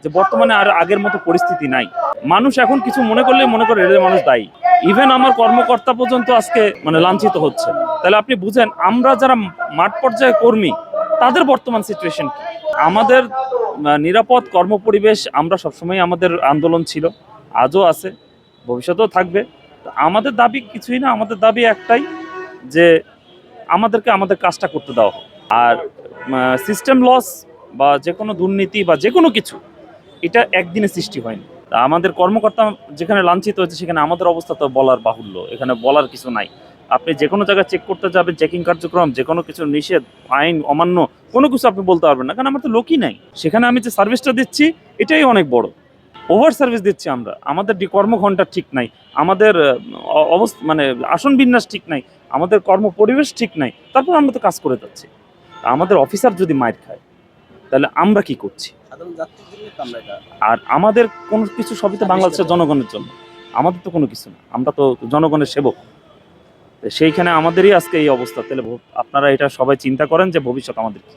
যে বর্তমানে আর আগের মতো পরিস্থিতি নাই। মানুষ এখন কিছু মনে করলেই মনে করে রেলের মানুষ দায়ী। ইভেন আমার কর্মকর্তা পর্যন্ত আজকে মানে লাঞ্ছিত হচ্ছে। তাহলে আপনি বুঝেন আমরা যারা মাঠ পর্যায়ে কর্মী তাদের বর্তমান সিচুয়েশন কি। আমাদের নিরাপদ কর্মপরিবেশ আমরা সবসময় আমাদের আন্দোলন ছিল, আজও আছে, ভবিষ্যতেও থাকবে। আমাদের দাবি কিছুই না, আমাদের দাবি একটাই যে আমাদেরকে আমাদের কাজটা করতে দেওয়া হোক। আর সিস্টেম লস বা যে কোনো দুর্নীতি বা যে কোনো কিছু এটা একদিনে সৃষ্টি হয়নি। তা আমাদের কর্মকর্তা যেখানে লাঞ্ছিত হয়েছে সেখানে আমাদের অবস্থা তো বলার বাহুল্য, এখানে বলার কিছু নাই। আপনি যে কোনো জায়গায় চেক করতে যাবেন, চেকিং কার্যক্রম যে কোনো কিছু নিষেধ আইন অমান্য কোনো কিছু আপনি বলতে পারবেন না, কারণ আমার তো লোকই নাই। সেখানে আমি যে সার্ভিসটা দিচ্ছি এটাই অনেক বড় ওভার সার্ভিস দিচ্ছি আমরা। আমাদের কর্মঘণ্টা ঠিক নাই, আমাদের অবস্থা মানে আসন বিন্যাস ঠিক নাই, আমাদের কর্ম পরিবেশ ঠিক নাই, তারপর আমরা তো কাজ করে যাচ্ছি। আমাদের অফিসার যদি মাইর খায় তাহলে আমরা কি করছি? আর আমাদের কোনো কিছু সবই তো বাংলাদেশের জনগণের জন্য, আমাদের তো কোনো কিছু না, আমরা তো জনগণের সেবক। সেইখানে আমাদেরই আজকে এই অবস্থা। তাহলে আপনারা এটা সবাই চিন্তা করেন যে ভবিষ্যৎ আমাদের কি।